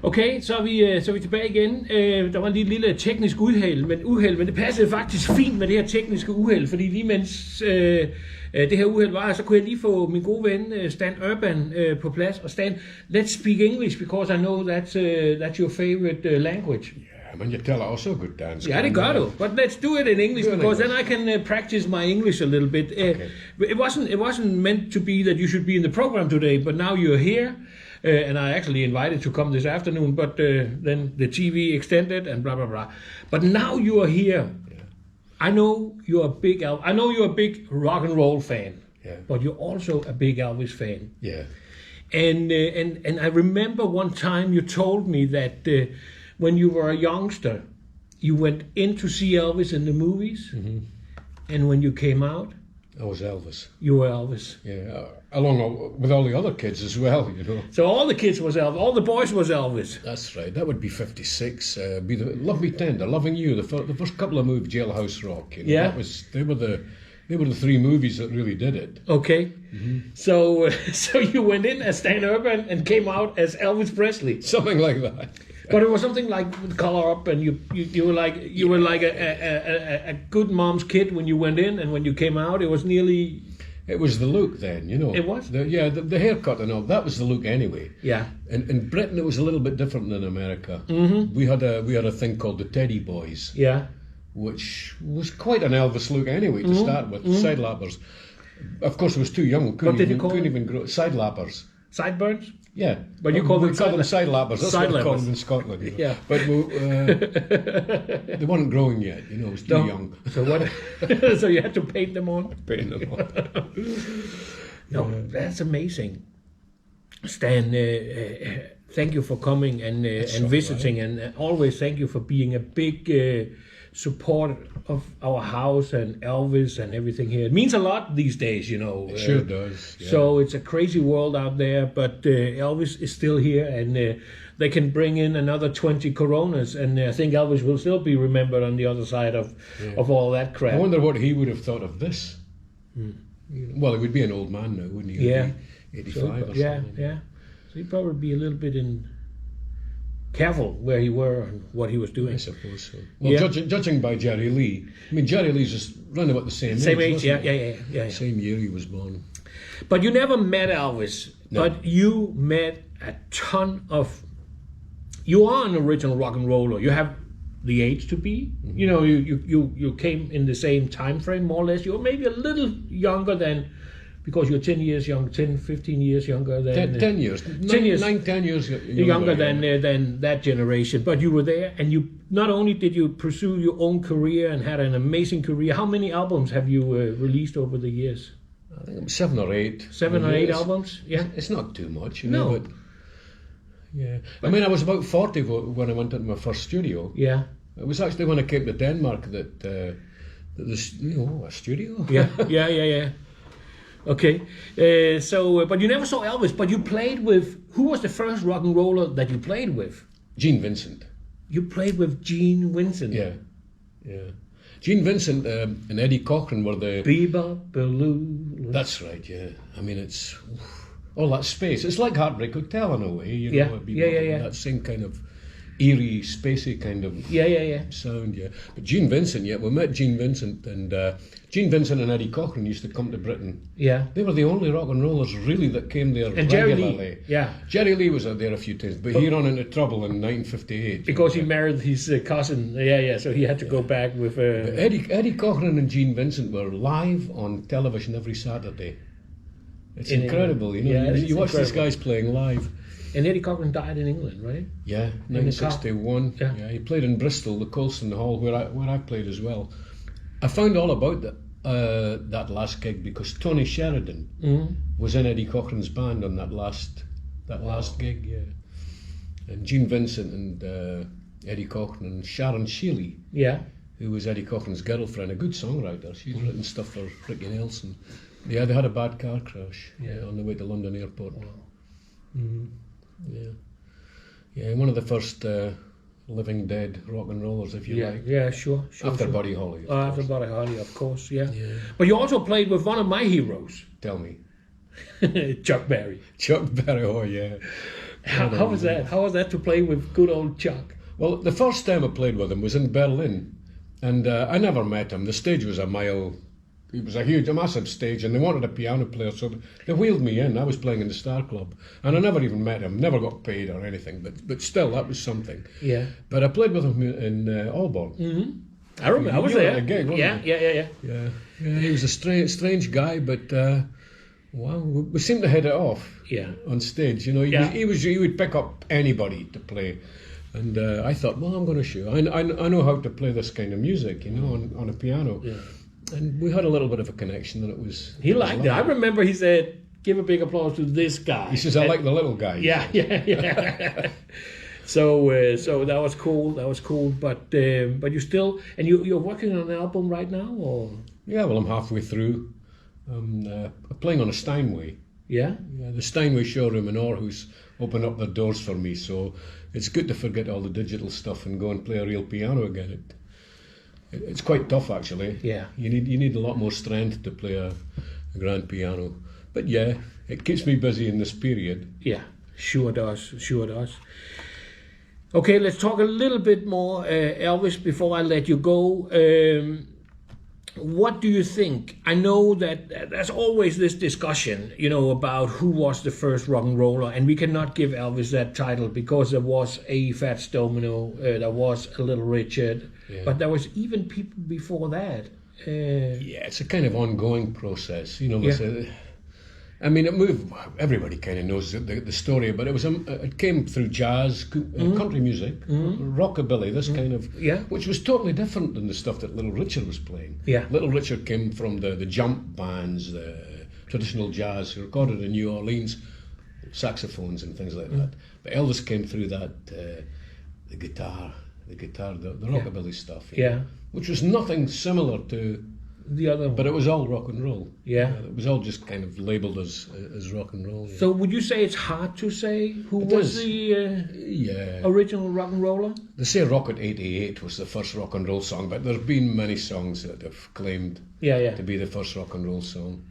Okay, så er vi tilbage igen. Der var lige et lille teknisk uheld, men det passede faktisk fint med det her tekniske uheld, fordi lige mens det her uheld var, så kunne jeg lige få min gode ven Stan Urban på plads. Og Stan, let's speak English, because I know that's your favorite language. Men jeg taler også godt dansk. Ja, det gør du. But let's do it in English, because then I can practice my English a little bit. Okay. It wasn't meant to be that you should be in the program today, but now you're here. And I actually invited to come this afternoon, but then the TV extended and blah, blah, blah. But now you are here. Yeah. I know you're a big rock and roll fan, but you're also a big Elvis fan. Yeah. And I remember one time you told me that when you were a youngster, you went in to see Elvis in the movies, and when you came out, I was Elvis. You were Elvis. Yeah, along with all the other kids as well, you know. So all the kids was Elvis, all the boys was Elvis. That's right. That would be 56. Be the Love Me Tender, Loving You, the first couple of movies, Jailhouse Rock. You know, yeah. They were the three movies that really did it. Okay. Mm-hmm. So you went in as Stan Urban and came out as Elvis Presley. Something like that. But it was something like with color up, and you were like a good mom's kid when you went in, and when you came out, it was nearly. It was the look then, you know. It was. The haircut and all that was the look anyway. Yeah. In Britain, it was a little bit different than America. Mm-hmm. We had a thing called the Teddy Boys. Yeah. Which was quite an Elvis look anyway to start with. Side lappers. Of course, I was too young. Couldn't even grow side lappers. Sideburns. Yeah, but you call them side lappers. That's what we call them in Scotland. You know? Yeah, but they weren't growing yet. You know, it was too young. So what? So you had to paint them on. Paint them on. No, that's amazing. Stan, thank you for coming and visiting, right. And always thank you for being a big support of our house and Elvis and everything here. It means a lot these days, you know. It sure does. Yeah. So it's a crazy world out there, but Elvis is still here, and they can bring in another 20 Coronas, and I think Elvis will still be remembered on the other side of all that crap. I wonder what he would have thought of this. Well, he would be an old man now, wouldn't he? Yeah. 85 or something. Yeah. So he'd probably be a little bit careful where he were and what he was doing. I suppose so. Well, judging by Jerry Lee, I mean, Jerry Lee's just round about the same age. Same age, yeah. Same year he was born. But you never met Elvis. No. But you met a ton of. You are an original rock and roller. You have the age to be. Mm-hmm. You know, you came in the same time frame, more or less. You were maybe a little younger than. Because you're 10 years young, 10, 15 years younger than... 10 years. 10 years. 10 years younger than that generation. But you were there, and you not only did you pursue your own career and had an amazing career, how many albums have you released over the years? I think 7 or 8. 7 or 8 albums? Yeah. It's not too much, you know. No. But, yeah. I mean, I was about 40 when I went into my first studio. Yeah. It was actually when I came to Denmark that there's, you know, a studio. Yeah. Okay, but you never saw Elvis, but you played with, who was the first rock and roller that you played with? Gene Vincent. You played with Gene Vincent? Yeah. Gene Vincent and Eddie Cochran were the... Bebop, Baloo. That's right, yeah. I mean, it's all that space. It's like Heartbreak Hotel in a way, you know. Yeah. That same kind of eerie, spacey kind of sound, yeah. But Gene Vincent, we met Gene Vincent, and Gene Vincent and Eddie Cochran used to come to Britain. Yeah. They were the only rock and rollers really that came there and regularly. Jerry Lee, yeah. Jerry Lee was out there a few times, but he ran into trouble in 1958. Because he married his cousin, so he had to go back with... Eddie Cochran and Gene Vincent were live on television every Saturday. It's incredible, you know. You watch these guys playing live. And Eddie Cochran died in England, right? Yeah, 1961. Yeah, he played in Bristol, the Colston Hall, where I played as well. I found all about that last gig because Tony Sheridan was in Eddie Cochran's band on that last gig. Yeah, and Gene Vincent and Eddie Cochran and Sharon Shealy. Yeah, who was Eddie Cochran's girlfriend, a good songwriter. She's written stuff for Ricky Nelson. Yeah, they had a bad car crash on the way to London Airport. Wow. Mm-hmm. Yeah, one of the first living dead rock and rollers, if you like. Yeah, sure. After Buddy Holly. After Buddy Holly, of course, yeah. But you also played with one of my heroes. Tell me. Chuck Berry. Chuck Berry, oh yeah. How was that? How was that to play with good old Chuck? Well, the first time I played with him was in Berlin, and I never met him. The stage was a mile. It was a massive stage, and they wanted a piano player, so they wheeled me in. I was playing in the Star Club, and I never even met him, never got paid or anything, but still, that was something. Yeah. But I played with him in Aalborg. Mm-hmm. I remember. I was there. At a gig, wasn't you? Yeah. Yeah, he was a strange guy, but wow, we seemed to hit it off. Yeah. On stage, you know, he would pick up anybody to play, and I thought, well, I'm going to show. I know how to play this kind of music, you know, on a piano. Yeah. And we had a little bit of a connection, and it was. He liked it. I remember he said, "Give a big applause to this guy." He says, "I like the little guy." Yeah. So that was cool. That was cool. But you still, and you're working on an album right now, or? Yeah, well, I'm halfway through. I'm playing on a Steinway. Yeah. Yeah, the Steinway showroom in Aarhus opened up their doors for me, so it's good to forget all the digital stuff and go and play a real piano again. It's quite tough, actually. Yeah. You need a lot more strength to play a grand piano. But yeah, it keeps me busy in this period. Yeah, sure does. Okay, let's talk a little bit more, Elvis, before I let you go. What do you think? I know that there's always this discussion, you know, about who was the first rock and roller, and we cannot give Elvis that title because there was a Fats Domino, there was a Little Richard, but there was even people before that. Yeah, it's a kind of ongoing process, you know. I mean, it moved. Everybody kind of knows the story, but it came through jazz, country music, rockabilly, this kind of, which was totally different than the stuff that Little Richard was playing. Yeah, Little Richard came from the jump bands, the traditional jazz, recorded in New Orleans, saxophones and things like that. But Elvis came through that, the guitar, the rockabilly stuff. Which was nothing similar to the other, but it was all rock and roll. It was all just kind of labelled as rock and roll. So would you say it's hard to say who was the original rock and roller? They say Rocket 88 was the first rock and roll song, but there have been many songs that have claimed to be the first rock and roll song.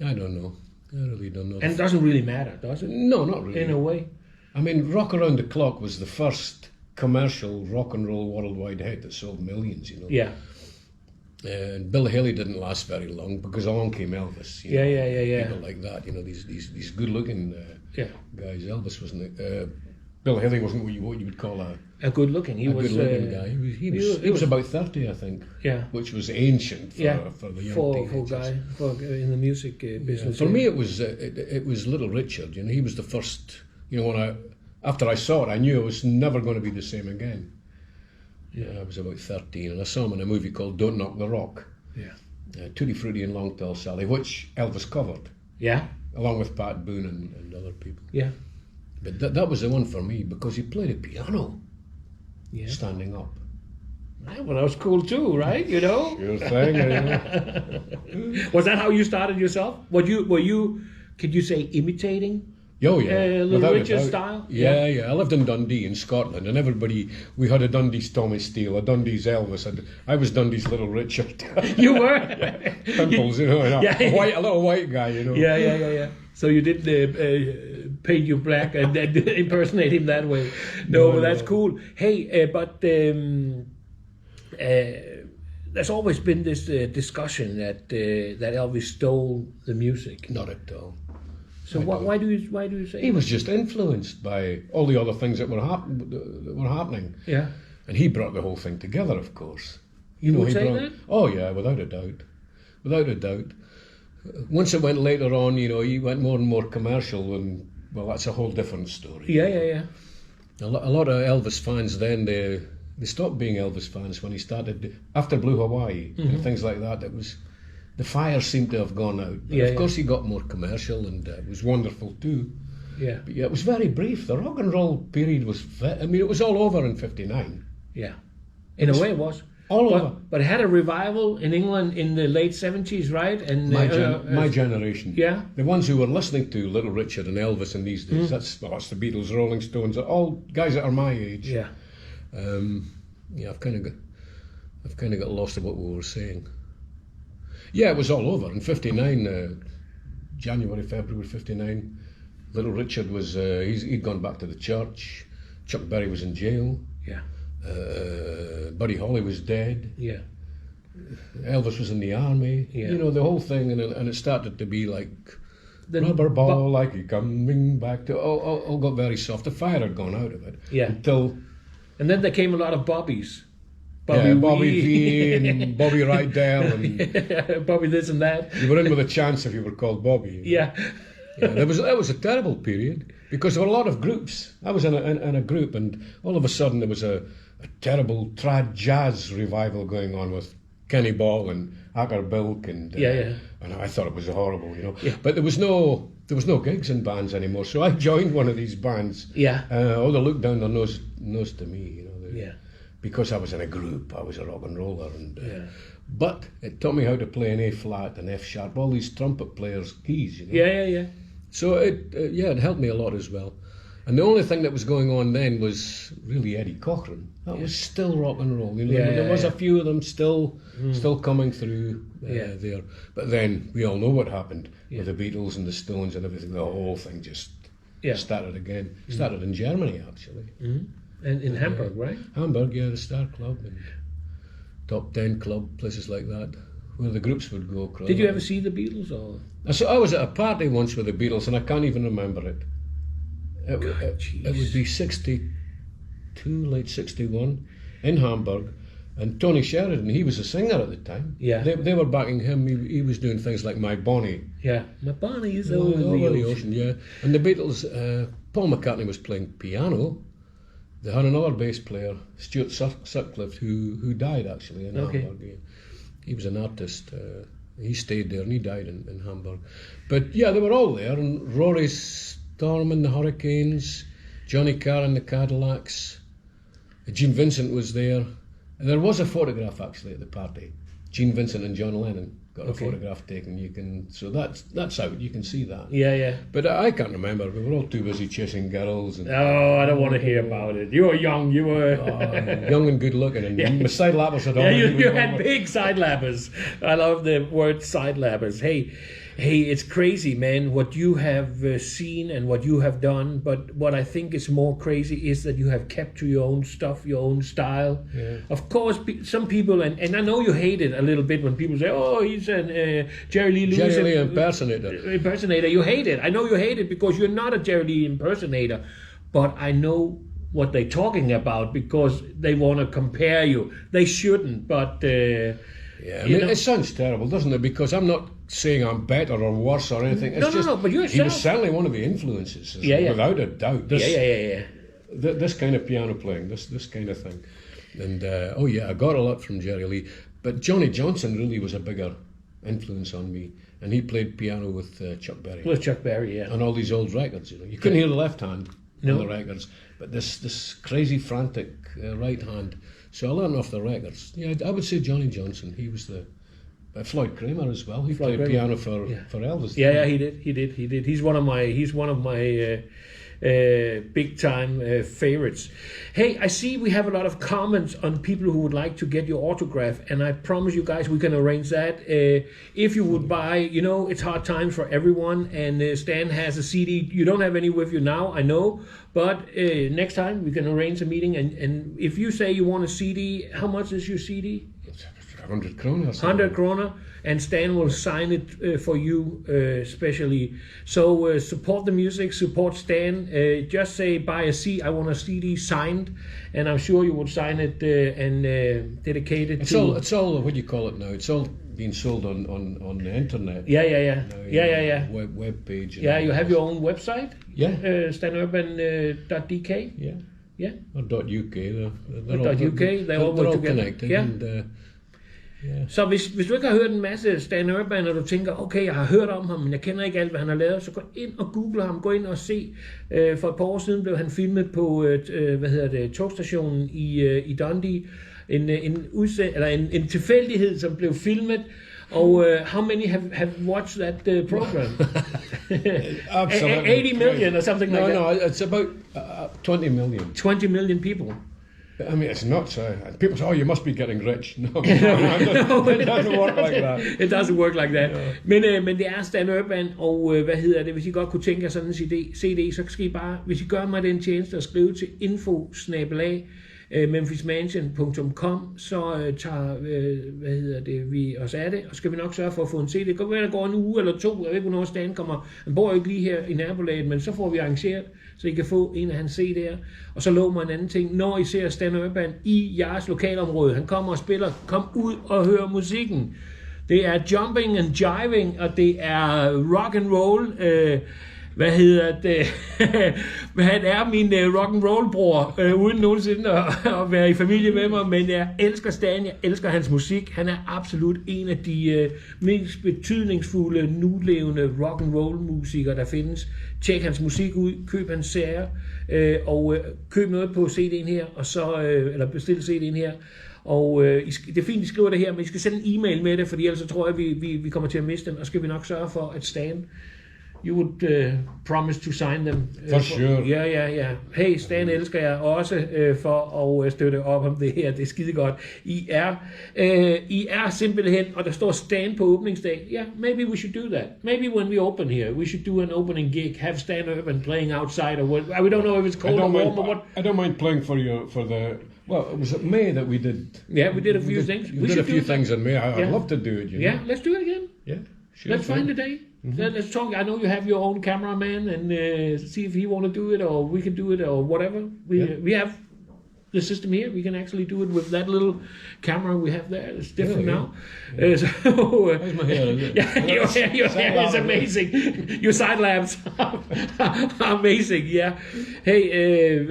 I don't know. I really don't know. And it doesn't really matter, does it? No, not really. In a way. I mean, Rock Around the Clock was the first commercial rock and roll worldwide hit that sold millions, you know. Yeah. And Bill Haley didn't last very long because along came Elvis. People like that, you know, these good-looking guys. Elvis wasn't. Bill Haley wasn't what you would call a good-looking. He was a good-looking guy. He was about 30, I think. Yeah, which was ancient for the young teenagers. In the music business. For me, it was Little Richard. You know, he was the first. You know, after I saw it, I knew it was never going to be the same again. Yeah, I was about 13, and I saw him in a movie called Don't Knock the Rock. Yeah. Tutti Frutti and Long Tall Sally, which Elvis covered. Yeah. Along with Pat Boone and other people. Yeah. But that was the one for me because he played a piano. Yeah. Standing up. Well, that was cool too, right? You know. Sure thing. You know. Was that how you started yourself? Were you? Could you say imitating? Oh yeah, Little Richard style. Yeah. I lived in Dundee in Scotland, and we had a Dundee's Tommy Steele, a Dundee's Elvis, and I was Dundee's Little Richard. You were pimples, you know, a little white guy, you know. Yeah. So you did paint you black and then impersonate him that way. No, that's cool. Hey, but there's always been this discussion that Elvis stole the music. Not at all. So why do you say he was just influenced by all the other things that were happening? Yeah, and he brought the whole thing together, of course. You would say that? Oh yeah, without a doubt. Once it went later on, you know, he went more and more commercial, and well, that's a whole different story. Yeah. A lot of Elvis fans then they stopped being Elvis fans when he started after Blue Hawaii and things like that. It was. The fire seemed to have gone out. But of course, he got more commercial, and it was wonderful too. Yeah. But it was very brief. The rock and roll period was. It was all over in '59. Yeah. In a way, it was. All over. But it had a revival in England in the late '70s, right? And my generation. Yeah. The ones who were listening to Little Richard and Elvis in these days. That's the Beatles, Rolling Stones, all guys that are my age. Yeah. I've kind of got lost in what we were saying. Yeah, it was all over in '59, January, February '59. Little Richard was, he'd gone back to the church. Chuck Berry was in jail. Yeah. Buddy Holly was dead. Yeah. Elvis was in the army. Yeah. You know, the whole thing, and it started to be like rubber ball, like you coming back to. All got very soft. The fire had gone out of it. Yeah. And then there came a lot of Bobbies. Bobby V and Bobby Rydell and Bobby this and that. You were in with a chance if you were called Bobby. Yeah. That was a terrible period because there were a lot of groups. I was in a group, and all of a sudden there was a terrible trad jazz revival going on with Kenny Ball and Acker Bilk and and I thought it was horrible, you know. Yeah. But there was no gigs in bands anymore, so I joined one of these bands. Yeah. All they looked down their nose to me, you know. Yeah. Because I was in a group, I was a rock and roller, and but it taught me how to play an A flat and F sharp, all these trumpet players' keys, you know. Yeah. So it helped me a lot as well. And the only thing that was going on then was really Eddie Cochran. That was still rock and roll. You know, there was a few of them still coming through there. But then we all know what happened with the Beatles and the Stones and everything. The whole thing just started again. Started in Germany, actually. Mm-hmm. And in Hamburg, right? Hamburg, the Star Club and Top 10 Club, places like that, where the groups would go. Did you ever see the Beatles? Or? So I was at a party once with the Beatles, and I can't even remember it. It would be 62, late 61, in Hamburg. And Tony Sheridan, he was a singer at the time. Yeah. They were backing him. He was doing things like My Bonnie. Yeah. My Bonnie is over the ocean. Yeah. And the Beatles, Paul McCartney was playing piano. They had another bass player, Stuart Sutcliffe, who died actually in Hamburg. He was an artist. He stayed there and he died in Hamburg. But yeah, they were all there. And Rory Storm and the Hurricanes, Johnny Carr and the Cadillacs, Gene Vincent was there. And there was a photograph actually at the party. Gene Vincent and John Lennon got a photograph taken. So that's out. You can see that. Yeah. But I can't remember. We were all too busy chasing girls. And, I don't want to hear about it. You were young. You were young and good looking, and my side lappers had on. Yeah, you had big side lappers. I love the word side lappers. Hey, it's crazy, man, what you have seen and what you have done. But what I think is more crazy is that you have kept to your own stuff, your own style. Yeah. Of course, some people, and I know you hate it a little bit when people say, oh, he's a Jerry Lee Lewis impersonator. You hate it. I know you hate it because you're not a Jerry Lee impersonator. But I know what they're talking about because they want to compare you. They shouldn't, but... I mean, it sounds terrible, doesn't it? Because I'm not saying I'm better or worse or anything. It's no, but yourself. He was certainly one of the influences, without a doubt. This kind of piano playing, this kind of thing. And, I got a lot from Jerry Lee. But Johnny Johnson really was a bigger influence on me. And he played piano with Chuck Berry. With Chuck Berry, yeah. On all these old records, you know. You couldn't hear the left hand on the records, but this crazy, frantic right hand. So I learned off the records. Yeah, I would say Johnny Johnson. He was the Floyd Kramer as well. He played piano for Elvis. Yeah, he did. He's one of my big time favorites. Hey, I see we have a lot of comments on people who would like to get your autograph, and I promise you guys we can arrange that. If you would buy, it's hard times for everyone, and Stan has a CD. You don't have any with you now, I know, but next time we can arrange a meeting, and if you say you want a CD, how much is your CD? 100 kroner. 100 kroner, and Stan will sign it for you specially. So support the music, support Stan. Just say buy a CD. I want a CD signed, and I'm sure you would sign it and dedicate it. It's all what do you call it now? It's all being sold on the internet. Yeah. Web page. Yeah, you have your own website. Yeah. stanurban.dk. Yeah. Or .uk. They're all connected. Yeah. And, Så hvis du ikke har hørt en masse Stan Urban, og du tænker, okay, jeg har hørt om ham, men jeg kender ikke alt, hvad han har lavet, så gå ind og google ham, gå ind og se. For et par år siden blev han filmet på, togstationen i Dundee. En tilfældighed, som blev filmet. Og how many have watched that program? Absolutely. 80 million or something like that? No, it's about 20 million. 20 million people. I mean, it's nuts. And people say, "Oh, you must be getting rich." No, it doesn't work like that. It doesn't work like that. Yeah. Men det er stand-up-band, og hvis I godt kunne tænke jer sådan en CD, så skal I bare, hvis I gør mig den tjeneste at skrive til info@memphismansion.com, så tager vi os af det, og skal vi nok sørge for at få en CD. Det kan være, der går en uge eller to, jeg ved ikke, hvornår Stan kommer. Han bor jo ikke lige her i nabolaget, men så får vi arrangeret, så I kan få en af hans CD'er. Og så lov mig en anden ting, når I ser stand-up-band i jeres lokalområde, han kommer og spiller, kom ud og hør musikken. Det er jumping and jiving, og det er rock and roll. Han er min rock and roll bror, uden nogensinde at være i familie med mig, men jeg elsker Stan, jeg elsker hans musik. Han er absolut en af de mest betydningsfulde, nulevende rock and roll musikere, der findes. Tjek hans musik ud, køb hans serier, og køb noget på CD'en her, og så, eller bestil CD'en her. Og det er fint, I skriver det her, men I skal sende en e-mail med det, fordi ellers så tror jeg, vi kommer til at miste dem, og skal vi nok sørge for, at Stan, you would promise to sign them. For sure. Ja. Hey, Stan elsker jeg også for at støtte op om det her. Det er skide godt. I er simpelthen, og der står Stan på åbningsdag. Yeah, maybe we should do that. Maybe when we open here, we should do an opening gig, have Stan up and playing outside or what. We don't know if it's cold or warm or what. I don't mind playing for the. Well, it was at May that we did. Yeah, we did a few things. We did a few things in May. I'd love to do it. Yeah, let's do it again. Yeah, sure. Let's find a day. Mm-hmm. Let's talk. I know you have your own cameraman, and see if he want to do it, or we can do it, or whatever. We have the system here. We can actually do it with that little camera we have there. It's different now. Where's my hair? Your hair is amazing. Your side lamps are amazing. Yeah. Hey,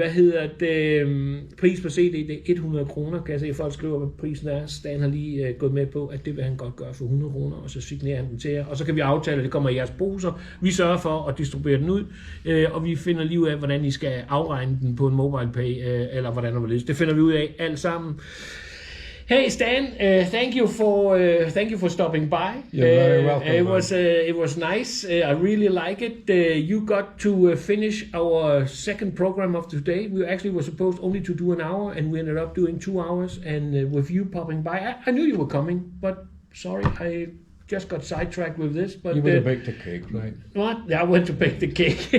pris på CD, det er 100 kroner. Kan jeg se, at folk skriver, hvad prisen er. Stan har lige gået med på, at det vil han godt gøre for 100 kroner, og så signerer han den til jer. Og så kan vi aftale, at det kommer i jeres poser. Vi sørger for at distribuere den ud, og vi finder lige ud af, hvordan I skal afregne den på en mobile pay, eller hvordan det finder vi ud af alt sammen. Hey Stan, thank you for stopping by. You're very welcome. It was nice. I really like it. You got to finish our second program of today. We actually were supposed only to do an hour, and we ended up doing 2 hours. And with you popping by, I knew you were coming, but sorry, I just got sidetracked with this. But you went to bake the cake, right? What? I went to bake the cake.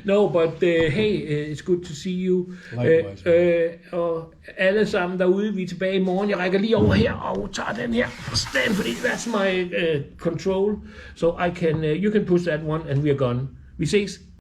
No, but hey, it's good to see you. Likewise. Og alle sammen derude, vi er tilbage i morgen. Jeg rækker lige over her og tager den her stand, fordi that's my control. So I can, you can push that one, and we are gone. Vi ses.